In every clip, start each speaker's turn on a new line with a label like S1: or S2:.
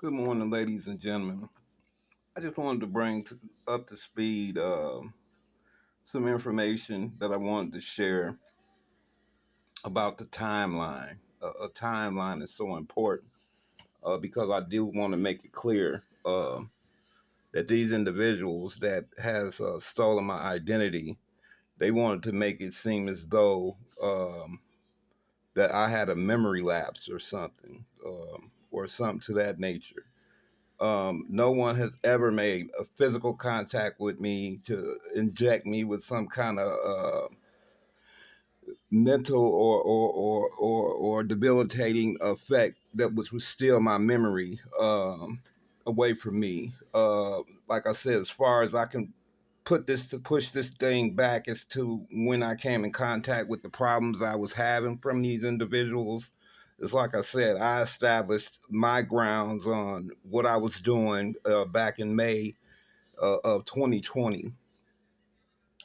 S1: Good morning, ladies and gentlemen. I just wanted to bring up to speed some information that I wanted to share about the timeline. A timeline is so important because I do want to make it clear that these individuals that has stolen my identity, they wanted to make it seem as though that I had a memory lapse or something to that nature. No one has ever made a physical contact with me to inject me with some kind of mental or debilitating effect that would steal my memory away from me. Like I said, as far as I can push this thing back as to when I came in contact with the problems I was having from these individuals. It's like I said, I established my grounds on what I was doing back in May of 2020.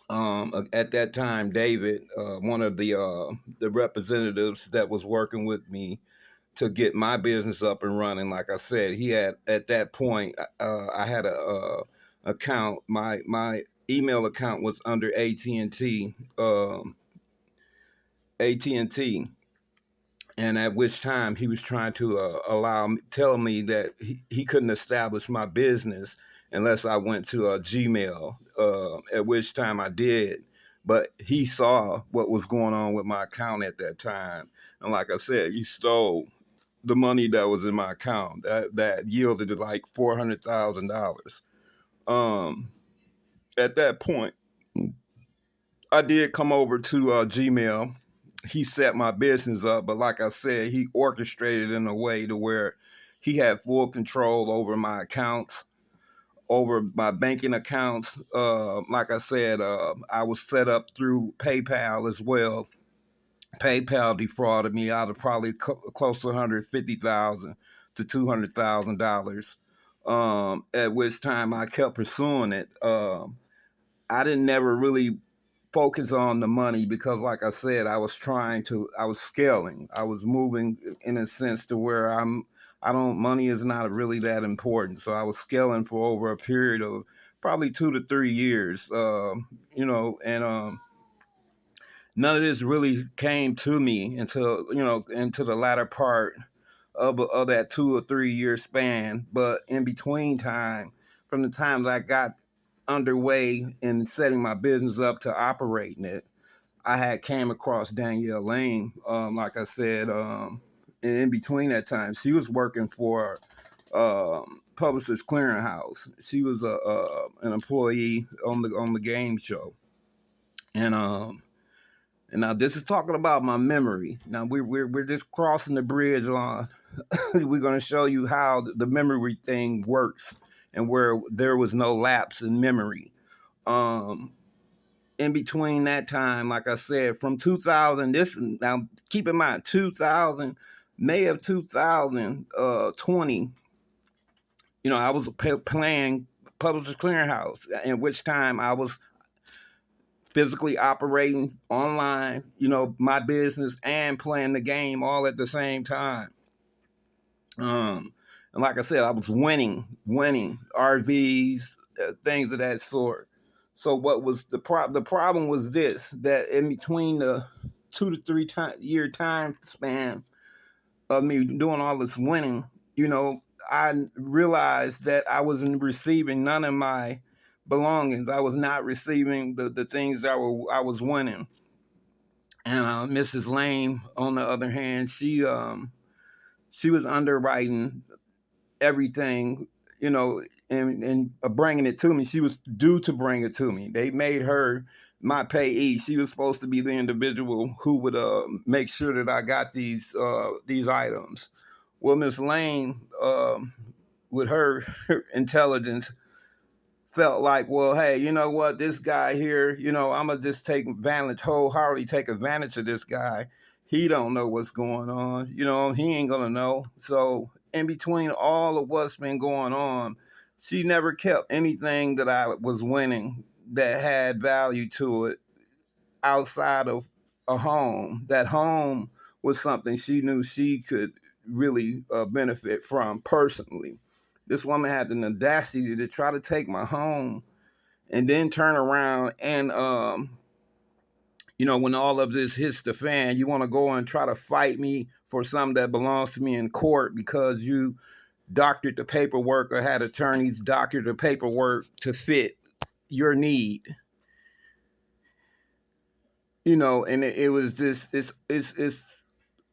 S1: At that time, David, one of the representatives that was working with me to get my business up and running, like I said, he had at that point, I had a account. My email account was under AT&T, AT&T, and at which time he was trying to tell me that he couldn't establish my business unless I went to Gmail. At which time I did, but he saw what was going on with my account at that time, and like I said, he stole the money that was in my account that yielded like $400,000. Um, at that point, I did come over to Gmail. He set my business up, but like I said, he orchestrated in a way to where he had full control over my accounts, over my banking accounts. Like I said, I was set up through PayPal as well. PayPal defrauded me out of probably close to 150,000 to $200,000. At which time I kept pursuing it. I didn't never really focus on the money because, like I said, I was scaling. I was moving in a sense to where money is not really that important. So I was scaling for over a period of probably 2 to 3 years, and none of this really came to me until into the latter part of that 2 or 3 year span. But in between time, from the time that I got underway in setting my business up to operating it, I had came across Danielle Lane. Like I said, and in between that time, she was working for Publishers Clearinghouse. She was an employee on the game show, and now this is talking about my memory. Now we're just crossing the bridge on. We're going to show you how the memory thing works and where there was no lapse in memory. Um, in between that time, like I said, from 2000. This now keep in mind 2000, May of 2020. I was playing Publishers Clearinghouse, in which time I was physically operating online, my business and playing the game all at the same time. And like I said, I was winning RVs, things of that sort. So what was the problem was this, that in between the 2 to 3 year time span of me doing all this winning, I realized that I wasn't receiving none of my belongings. I was not receiving the things that I was winning. And Mrs. Lane, on the other hand, she was underwriting everything, and bringing it to me. She was due to bring it to me. They made her my payee. She was supposed to be the individual who would make sure that I got these items. Well, Miss Lane, with her intelligence, felt like, well, hey, you know what, this guy here, I'm gonna just wholeheartedly take advantage of this guy. He don't know what's going on, he ain't gonna know. So in between all of what's been going on, she never kept anything that I was winning that had value to it outside of a home. That home was something she knew she could really benefit from personally. This woman had the audacity to try to take my home and then turn around and when all of this hits the fan, you want to go and try to fight me for something that belongs to me in court because you doctored the paperwork or had attorneys doctor the paperwork to fit your need. And it was just it's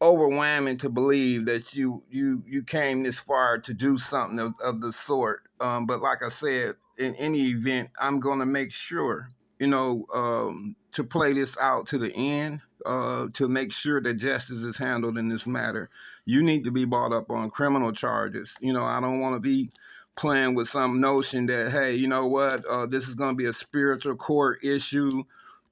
S1: overwhelming to believe that you came this far to do something of the sort. But like I said, in any event, I'm going to make sure, to play this out to the end, to make sure that justice is handled in this matter. You need to be brought up on criminal charges. I don't want to be playing with some notion that, hey, you know what, this is going to be a spiritual court issue.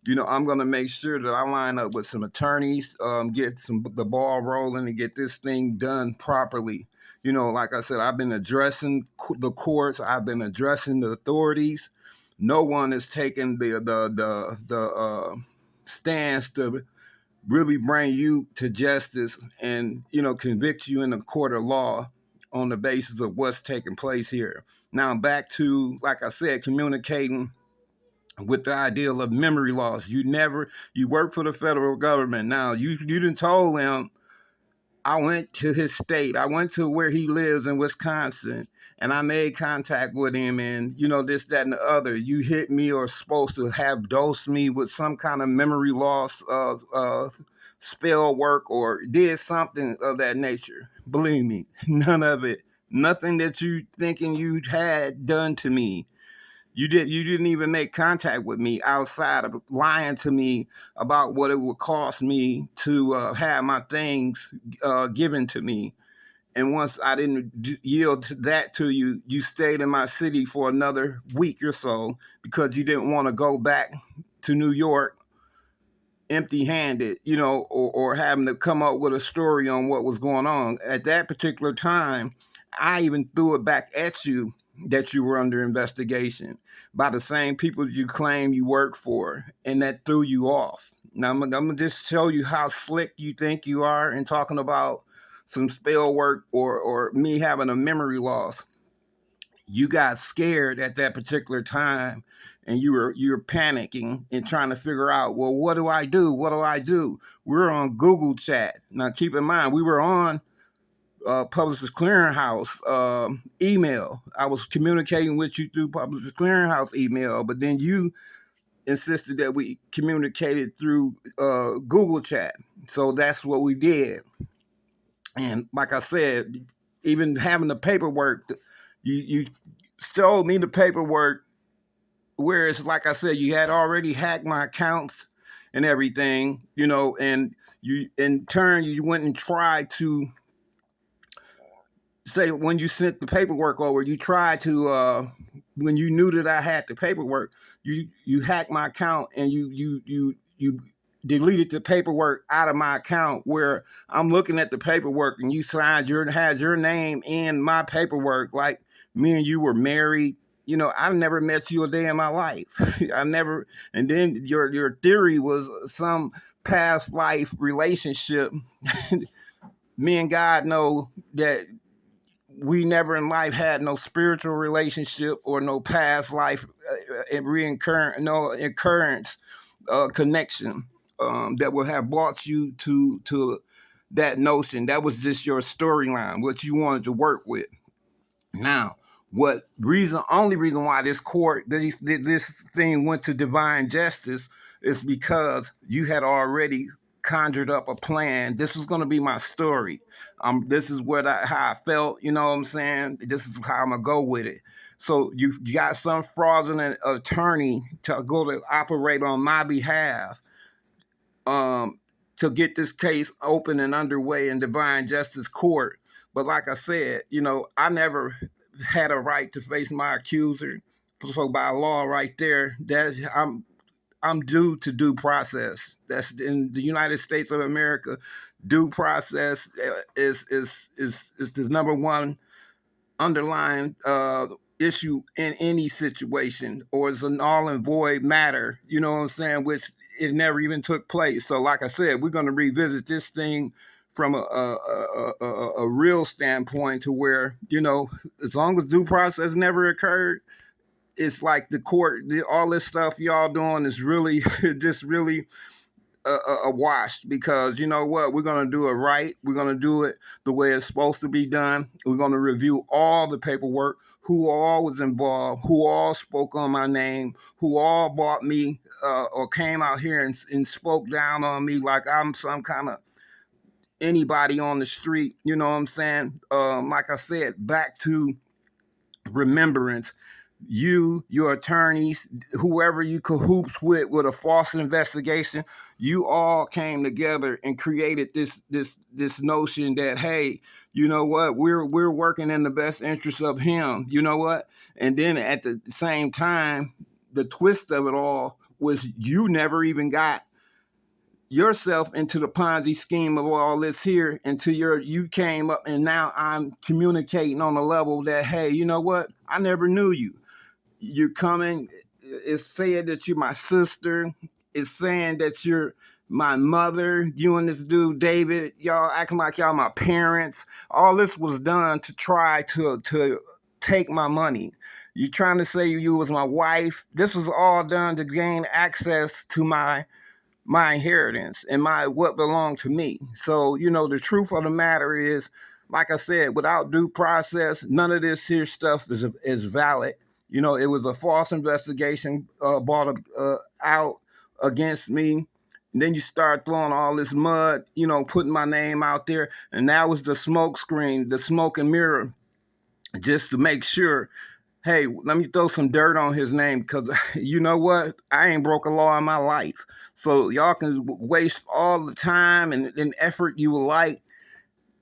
S1: I'm going to make sure that I line up with some attorneys, get the ball rolling and get this thing done properly. Like I said, I've been addressing the courts. I've been addressing the authorities. No one has taken the stance to really bring you to justice and, convict you in the court of law on the basis of what's taking place here. Now, back to, like I said, communicating with the ideal of memory loss. You work for the federal government. Now, you done told him, I went to his state. I went to where he lives in Wisconsin, and I made contact with him, and, this, that, and the other. You hit me or supposed to have dosed me with some kind of memory loss spell work or did something of that nature. Believe me, none of it. Nothing that you thinking you had done to me. You didn't even make contact with me outside of lying to me about what it would cost me to have my things given to me. And once I didn't yield to that to you, you stayed in my city for another week or so because you didn't want to go back to New York empty-handed, or having to come up with a story on what was going on. At that particular time, I even threw it back at you that you were under investigation by the same people you claim you work for, and that threw you off. Now, I'm going to just show you how slick you think you are in talking about some spell work or me having a memory loss. You got scared at that particular time, and you were panicking and trying to figure out, well, what do I do? What do I do? We're on Google Chat. Now, keep in mind, we were on Publishers Clearinghouse email. I was communicating with you through Publishers Clearinghouse email, but then you insisted that we communicated through Google Chat. So that's what we did. And like I said, even having the paperwork, you showed me the paperwork, whereas, like I said, you had already hacked my accounts and everything, and you, in turn, you went and tried to say, when you sent the paperwork over, you tried to, when you knew that I had the paperwork, you hacked my account and you deleted the paperwork out of my account, where I'm looking at the paperwork and you had your name in my paperwork, like me and you were married. I never met you a day in my life. I never. And then your theory was some past life relationship. Me and God know that we never in life had no spiritual relationship or no past life occurrence connection that would have brought you to that notion. That was just your storyline, what you wanted to work with. Now, only reason why this thing went to divine justice is because you had already conjured up a plan. This was going to be my story. This is how I felt. You know what I'm saying? This is how I'm gonna go with it. So you got some fraudulent attorney to go to operate on my behalf, to get this case open and underway in divine justice court. But like I said, I never had a right to face my accuser. So by law, right there, I'm due to due process. That's in the United States of America. Due process is the number one underlying issue in any situation, or it's an all and void matter. You know what I'm saying? Which it never even took place. So, like I said, we're going to revisit this thing from a real standpoint to where, as long as due process never occurred, it's like the court, all this stuff y'all doing is really just really a wash, because you know what, we're going to do it right, we're going to do it the way it's supposed to be done. We're going to review all the paperwork, who all was involved, who all spoke on my name, who all bought me or came out here and spoke down on me like I'm some kind of anybody on the street. You know what I'm saying? Like I said, back to remembrance, your attorneys, whoever you cahoots with a false investigation, you all came together and created this notion that, hey, you know what, we're working in the best interest of him. You know what? And then at the same time, the twist of it all was you never even got yourself into the Ponzi scheme of all this here until you came up, and now I'm communicating on a level that, hey, you know what? I never knew you. You're coming. It's saying that you're my sister. It's saying that you're my mother. You and this dude David, y'all acting like y'all my parents. All this was done to try to take my money. You trying to say you was my wife. This was all done to gain access to my inheritance and my what belonged to me. So, the truth of the matter is, like I said, without due process, none of this here stuff is valid. It was a false investigation brought out against me. And then you start throwing all this mud, putting my name out there, and that was the smoke screen, the smoke and mirror, just to make sure, hey, let me throw some dirt on his name, because you know what? I ain't broke a law in my life. So y'all can waste all the time and effort you would like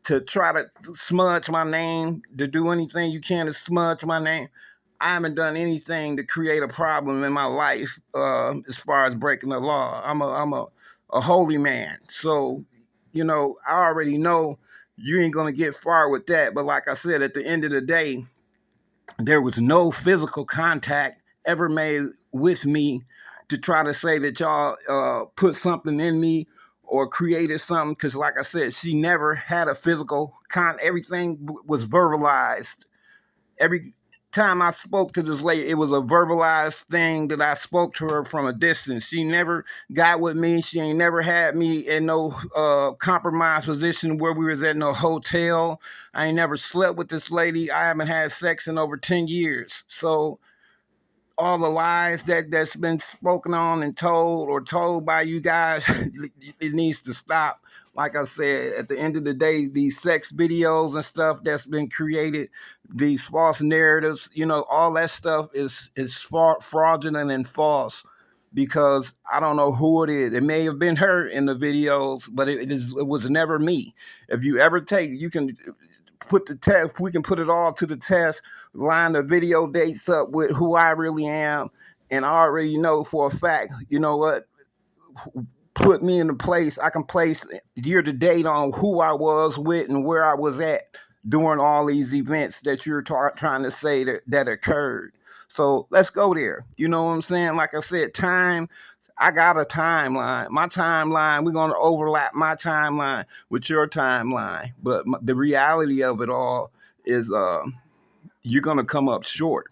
S1: to try to smudge my name, to do anything you can to smudge my name. I haven't done anything to create a problem in my life as far as breaking the law. I'm a holy man. So, I already know you ain't going to get far with that. But like I said, at the end of the day, there was no physical contact ever made with me to try to say that y'all put something in me or created something. Because, like I said, she never had a physical everything was verbalized. Every time I spoke to this lady, it was a verbalized thing that I spoke to her from a distance. She never got with me. She ain't never had me in no compromised position where we was at no hotel. I ain't never slept with this lady. I haven't had sex in over 10 years. So all the lies that's been spoken on and told by you guys, it needs to stop. Like I said, at the end of the day, these sex videos and stuff that's been created, these false narratives, all that stuff is fraudulent and false, because I don't know who it is. It may have been her in the videos, but it was never me. If you ever you can put the test, we can put it all to the test, line the video dates up with who I really am, and I already know for a fact, you know what, put me in the place, I can place year to date on who I was with and where I was at during all these events that you're trying to say that occurred. So let's go there. You know what I'm saying? Like I said, time, I got a timeline. My timeline, we're going to overlap my timeline with your timeline. But the reality of it all is you're going to come up short.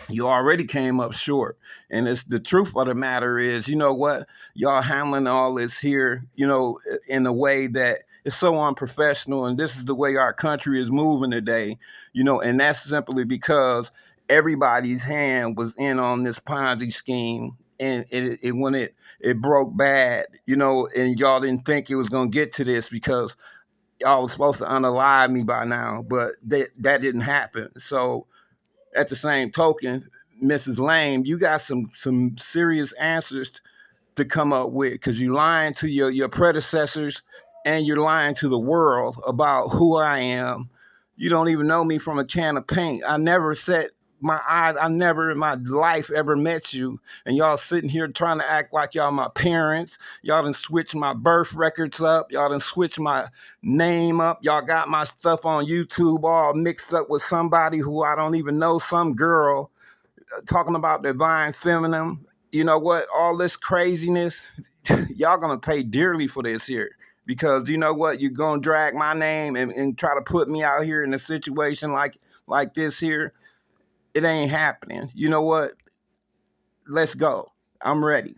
S1: You already came up short. And it's the truth of the matter is, you know what? Y'all handling all this here, in a way that is so unprofessional. And this is the way our country is moving today, and that's simply because everybody's hand was in on this Ponzi scheme. And when it broke bad, and y'all didn't think it was going to get to this, because y'all was supposed to unalive me by now, but that didn't happen. So at the same token, Mrs. Lame, you got some serious answers to come up with, because you're lying to your predecessors, and you're lying to the world about who I am. You don't even know me from a can of paint. I never set my eyes, I never in my life ever met you, and y'all sitting here trying to act like y'all my parents. Y'all done switched my birth records up. Y'all done switched my name up. Y'all got my stuff on YouTube all mixed up with somebody who I don't even know, some girl talking about divine feminine. You know what? All this craziness, y'all gonna pay dearly for this here, because you know what, you're gonna drag my name and try to put me out here in a situation like this here. It ain't happening. You know what? Let's go. I'm ready.